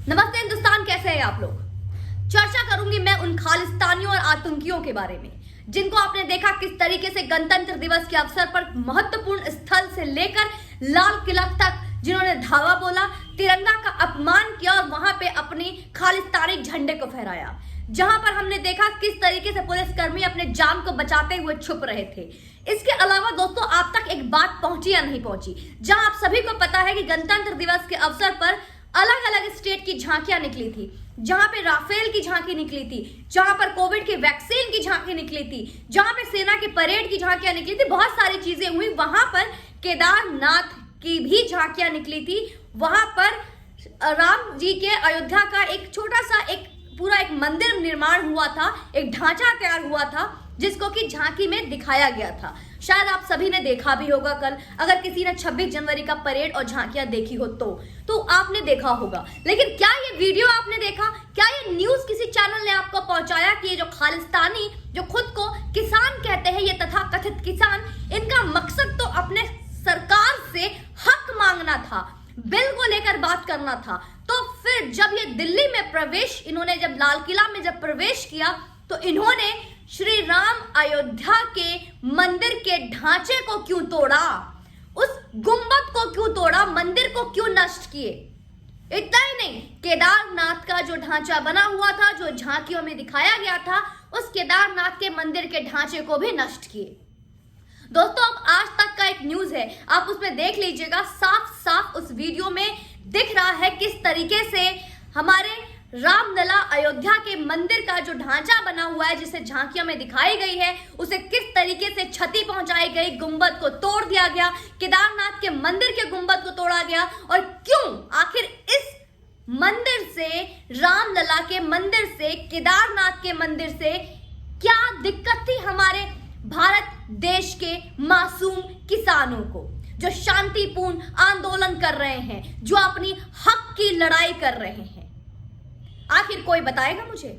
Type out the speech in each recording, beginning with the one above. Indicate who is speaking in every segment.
Speaker 1: नमस्ते हिंदुस्तान, कैसे हैं आप लोग। चर्चा करूंगी मैं उन खालिस्तानियों और आतंकियों के बारे में जिनको आपने देखा किस तरीके से गणतंत्र दिवस के अवसर पर महत्वपूर्ण स्थल से लेकर लाल किला तक जिन्होंने धावा बोला, तिरंगा का अपमान किया और वहां पे अपनी खालिस्तानी झंडे को फहराया। जहां पर हमने देखा किस तरीके से पुलिसकर्मी अपने जान को बचाते हुए छुप रहे थे। इसके अलावा दोस्तों, आप तक एक बात पहुंची या नहीं पहुंची, जहां आप सभी को पता है कि गणतंत्र दिवस के अवसर पर अलग अलग स्टेट की झांकियां निकली थी, जहां पे राफेल की झांकी निकली थी, जहां पर कोविड की वैक्सीन की झांकी निकली थी, जहां पे सेना के परेड की झांकियां निकली थी, बहुत सारी चीजें हुई। वहां पर केदारनाथ की भी झांकियां निकली थी। वहां पर राम जी के अयोध्या का एक छोटा सा पूरा एक मंदिर निर्माण हुआ था, एक ढांचा तैयार हुआ था जिसको कि झांकी में दिखाया गया था। शायद आप सभी ने देखा भी होगा कल, अगर किसी ने 26 जनवरी का परेड और झांकियां देखी हो तो आपने देखा होगा। लेकिन क्या ये वीडियो आपने देखा, क्या ये न्यूज किसी चैनल ने आपको पहुंचाया कि ये जो खालिस्तानी जो खुद को किसान कहते हैं, ये तथाकथित किसान, इनका मकसद तो अपने सरकार से हक मांगना था, बिल को लेकर बात करना था। तो फिर जब ये दिल्ली में प्रवेश, इन्होंने जब लाल किला में जब प्रवेश किया तो इन्होंने श्री राम अयोध्या के मंदिर के ढांचे को क्यों तोड़ा, उस गुंबद को क्यों तोड़ा, मंदिर को क्यों नष्ट किए। इतना ही नहीं, केदारनाथ का जो ढांचा बना हुआ था, जो झांकियों में दिखाया गया था, उस केदारनाथ के मंदिर के ढांचे को भी नष्ट किए। दोस्तों, अब आज तक का एक न्यूज है, आप उसमें देख लीजिएगा, साफ साफ उस वीडियो में दिख रहा है किस तरीके से हमारे रामलला अयोध्या के मंदिर का जो ढांचा बना हुआ है, जिसे झांकियों में दिखाई गई है, उसे किस तरीके से क्षति पहुंचाई गई, गुंबद को तोड़ दिया गया, केदारनाथ के मंदिर के गुंबद को तोड़ा गया। और क्यों आखिर इस मंदिर से, रामलला के मंदिर से, केदारनाथ के मंदिर से क्या दिक्कत थी हमारे भारत देश के मासूम किसानों को, जो शांतिपूर्ण आंदोलन कर रहे हैं, जो अपनी हक की लड़ाई कर रहे हैं। आखिर कोई बताएगा मुझे।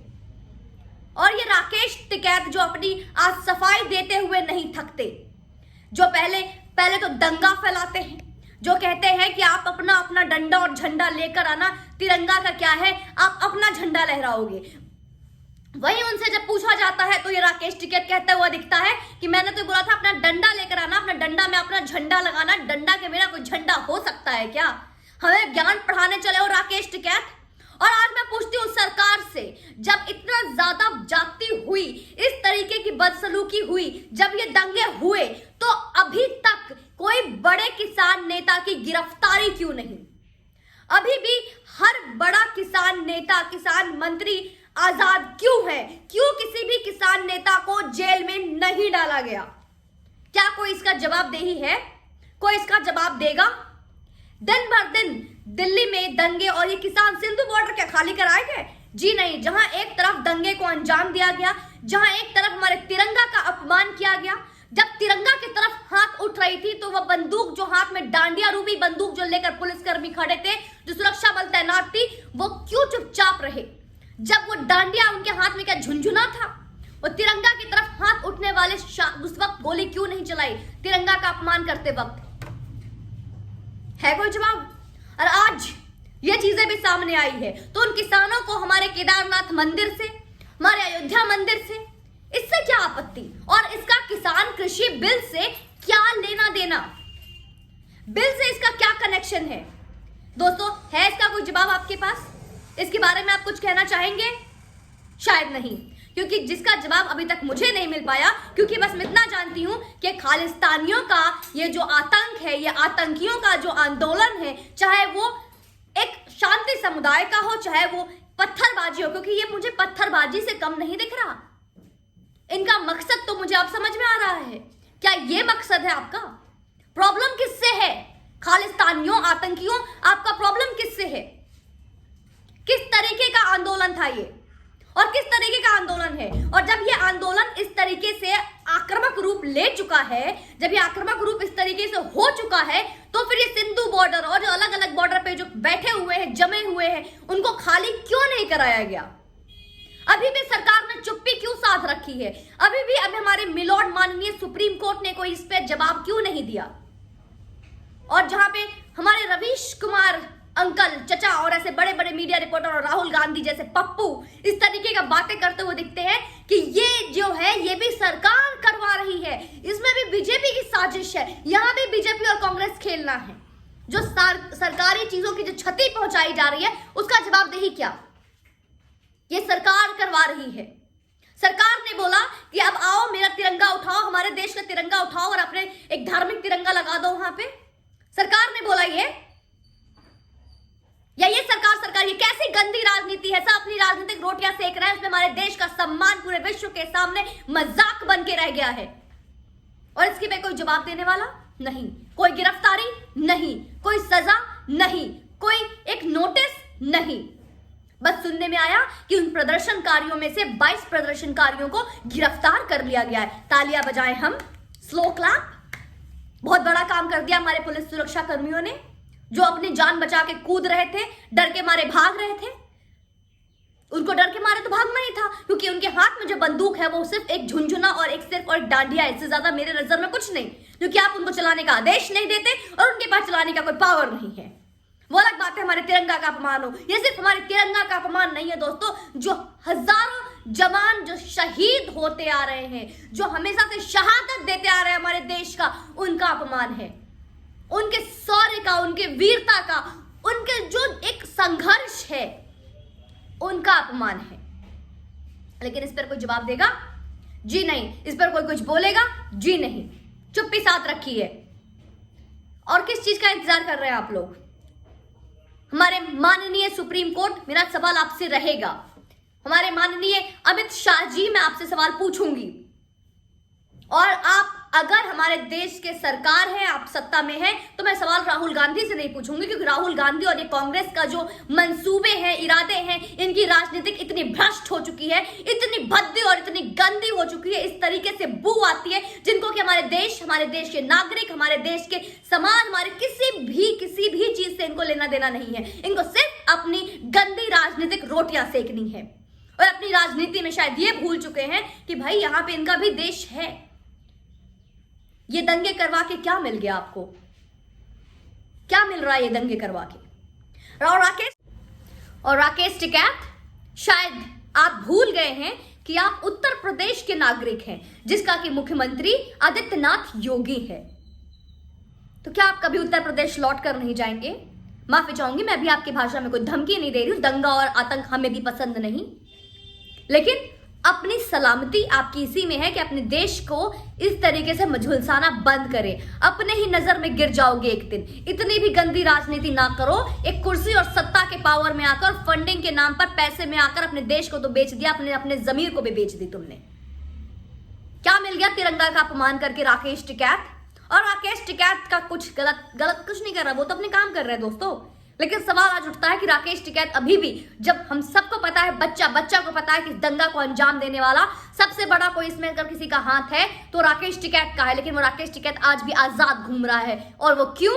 Speaker 1: और ये राकेश टिकैत जो अपनी आज सफाई देते हुए नहीं थकते, जो पहले तो दंगा फैलाते हैं, जो कहते हैं कि आप अपना अपना डंडा और झंडा लेकर आना, तिरंगा का क्या है, आप अपना झंडा लहराओगे। वही उनसे जब पूछा जाता है तो ये राकेश टिकैत कहता हुआ दिखता है कि मैंने तो बोला था अपना डंडा लेकर आना, अपना डंडा में अपना झंडा लगाना, डंडा के बिना कोई झंडा हो सकता है क्या। हमें ज्ञान पढ़ाने चले हो राकेश टिकैत। और आज मैं पूछती हूँ सरकार से, जब इतना ज्यादा जाति हुई, इस तरीके की बदसलूकी हुई, जब ये दंगे हुए, तो अभी तक कोई बड़े किसान नेता की गिरफ्तारी क्यों नहीं। अभी भी हर बड़ा किसान नेता, किसान मंत्री आजाद क्यों है, क्यों किसी भी किसान नेता को जेल में नहीं डाला गया। क्या कोई इसका जवाबदेही है, कोई इसका जवाब देगा। दिन भर दिन दिल्ली में दंगे, और ये किसान सिंधु बॉर्डर क्या खाली कराए गए? जी नहीं। जहां एक तरफ दंगे को अंजाम दिया गया, जहां एक तरफ हमारे तिरंगा का अपमान किया गया, जब तिरंगा की तरफ हाथ उठ रही थी तो वह बंदूक, जो हाथ में डांडिया रूपी बंदूक जो लेकर पुलिसकर्मी खड़े थे, जो सुरक्षा बल तैनात थी, वो क्यों चुपचाप रहे। जब वो डांडिया उनके हाथ में क्या झुनझुना था, वो तिरंगा की तरफ हाथ उठने वाले उस वक्त गोली क्यों नहीं चलाई, तिरंगा का अपमान करते वक्त। है कोई जवाब? और आज ये चीजें भी सामने आई है तो उन किसानों को हमारे केदारनाथ मंदिर से, हमारे अयोध्या मंदिर से, इससे क्या आपत्ति, और इसका किसान कृषि बिल से क्या लेना देना, बिल से इसका क्या कनेक्शन है। दोस्तों, है इसका कोई जवाब आपके पास? इसके बारे में आप कुछ कहना चाहेंगे? शायद नहीं, क्योंकि जिसका जवाब अभी तक मुझे नहीं मिल पाया, क्योंकि बस मैं इतना जानती हूं कि खालिस्तानियों का ये जो आतंक है, ये आतंकियों का जो आंदोलन है, चाहे वो एक शांति समुदाय का हो, चाहे वो पत्थरबाजी हो, क्योंकि ये मुझे पत्थरबाजी से कम नहीं दिख रहा। इनका मकसद तो मुझे अब समझ में आ रहा है। क्या ये मकसद है आपका? प्रॉब्लम किससे है? खालिस्तानियों, आतंकियों, आपका प्रॉब्लम किससे है? किस तरीके का आंदोलन था ये, और किस तरीके का आंदोलन है? और जब ये आंदोलन इस तरीके से आक्रामक रूप ले चुका है, जब ये आक्रामक रूप इस तरीके से हो चुका है, तो फिर ये सिंधु बॉर्डर और जो अलग अलग बॉर्डर पे जो बैठे हुए हैं, जमे हुए हैं, उनको खाली क्यों नहीं कराया गया? अभी भी सरकार ने चुप्पी क्यों साध रखी है? अभी भी हमारे मिलॉर्ड माननीय सुप्रीम कोर्ट ने कोई इस पे जवाब क्यों नहीं दिया? और जहां पे हमारे रवीश कुमार अंकल, चचा और ऐसे बड़े बड़े मीडिया रिपोर्टर और राहुल गांधी जैसे पप्पू इस तरीके का बातें करते हुए दिखते हैं कि ये जो है ये भी सरकार करवा रही है, इसमें भी बीजेपी की साजिश है, यहां भी बीजेपी और कांग्रेस खेलना है। जो सरकारी चीजों की जो क्षति पहुंचाई जा रही है उसका जवाबदेही क्या? ये सरकार करवा रही है। सरकार ने बोला कि अब आओ मेरा तिरंगा उठाओ, हमारे देश का तिरंगा उठाओ और अपने एक धार्मिक तिरंगा लगा दो वहां पे। सरकार ने बोला ये, या ये सरकार ये कैसी गंदी राजनीति है? सब अपनी राजनीतिक रोटियां सेक रहे हैं, उसमें हमारे देश का सम्मान पूरे विश्व के सामने मजाक बन के रह गया है। और इसके पे कोई जवाब देने वाला नहीं, कोई गिरफ्तारी नहीं, कोई सजा नहीं, कोई एक नोटिस नहीं। बस सुनने में आया कि उन प्रदर्शनकारियों में से 22 प्रदर्शनकारियों को गिरफ्तार कर लिया गया है। तालियां बजाएं हम, स्लो क्लैप। बहुत बड़ा काम कर दिया हमारे पुलिस सुरक्षा कर्मियों ने, जो अपनी जान बचा के कूद रहे थे, डर के मारे भाग रहे थे। उनको डर के मारे तो भागना ही था, क्योंकि उनके हाथ में जो बंदूक है वो सिर्फ एक झुनझुना और एक सिर्फ और डांडिया है, इससे ज्यादा मेरे नजर में कुछ नहीं, क्योंकि आप उनको चलाने का आदेश नहीं देते और उनके पास चलाने का कोई पावर नहीं है। वो अलग बात है हमारे तिरंगा का अपमान हो। ये सिर्फ हमारे तिरंगा का अपमान नहीं है दोस्तों, जो हजारों जवान जो शहीद होते आ रहे हैं, जो हमेशा से शहादत देते आ रहे हैं हमारे देश का, उनका अपमान है। उनके शौर्य का, उनके वीरता का, उनके जो एक संघर्ष है, उनका अपमान है। लेकिन इस पर कोई जवाब देगा? जी नहीं। इस पर कोई कुछ बोलेगा? जी नहीं। चुप्पी साथ रखी है। और किस चीज का इंतजार कर रहे हैं आप लोग? हमारे माननीय सुप्रीम कोर्ट, मेरा सवाल आपसे रहेगा, हमारे माननीय अमित शाह जी, मैं आपसे सवाल पूछूंगी, और आप अगर हमारे देश के सरकार है, आप सत्ता में हैं, तो मैं सवाल राहुल गांधी से नहीं पूछूंगी, क्योंकि राहुल गांधी और ये कांग्रेस का जो मंसूबे हैं, इरादे हैं, इनकी राजनीतिक इतनी भ्रष्ट हो चुकी है, इतनी भद्दी और इतनी गंदी हो चुकी है, इस तरीके से बू आती है, जिनको कि हमारे देश के नागरिक, हमारे देश के समाज, हमारे किसी भी चीज से इनको लेना देना नहीं है। इनको सिर्फ अपनी गंदी राजनीतिक रोटियां सेकनी है, और अपनी राजनीति में शायद ये भूल चुके हैं कि भाई यहाँ पे इनका भी देश है। ये दंगे करवा के क्या मिल गया आपको? क्या मिल रहा है ये दंगे करवा के? और राकेश टिकैत, शायद आप भूल गए हैं कि आप उत्तर प्रदेश के नागरिक हैं, जिसका कि मुख्यमंत्री आदित्यनाथ योगी है। तो क्या आप कभी उत्तर प्रदेश लौट कर नहीं जाएंगे? माफी चाहूंगी, मैं भी आपकी भाषा में कोई धमकी नहीं दे रही हूं, दंगा और आतंक हमें भी पसंद नहीं, लेकिन अपनी सलामती आपकी इसी में है कि अपने देश को इस तरीके से झुलसाना बंद करें। अपने ही नजर में गिर जाओगे एक दिन। इतनी भी गंदी राजनीति ना करो। एक कुर्सी और सत्ता के पावर में आकर, फंडिंग के नाम पर, पैसे में आकर अपने देश को तो बेच दिया, अपने जमीर को भी बेच दी तुमने। क्या मिल गया तिरंगा का अपमान करके राकेश टिकैत? और राकेश टिकैत का कुछ गलत कुछ नहीं कर रहा, वो तो अपने काम कर रहे हैं दोस्तों। लेकिन सवाल आज उठता है कि राकेश टिकैत अभी भी, जब हम सबको पता है, बच्चा को पता है कि दंगा को अंजाम देने वाला सबसे बड़ा कोई इसमें अगर किसी का हाथ है तो राकेश टिकैत का है, लेकिन वो राकेश टिकैत आज भी आजाद घूम रहा है। और वो क्यों?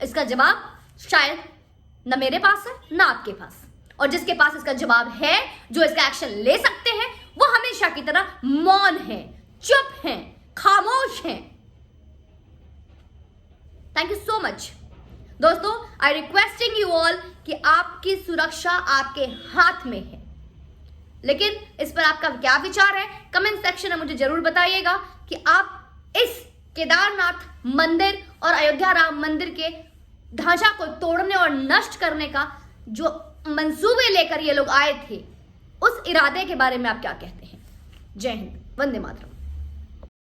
Speaker 1: इसका जवाब शायद न मेरे पास है न आपके पास। और जिसके पास इसका जवाब है, जो इसका एक्शन ले सकते हैं, वो हमेशा की तरह मौन है, चुप है, खामोश है। थैंक यू सो मच दोस्तों। आई रिक्वेस्टिंग यू ऑल कि आपकी सुरक्षा आपके हाथ में है, लेकिन इस पर आपका क्या विचार है कमेंट सेक्शन में मुझे जरूर बताइएगा कि आप इस केदारनाथ मंदिर और अयोध्या राम मंदिर के ढांचा को तोड़ने और नष्ट करने का जो मंसूबे लेकर ये लोग आए थे, उस इरादे के बारे में आप क्या कहते हैं? जय हिंद, वंदे मातरम।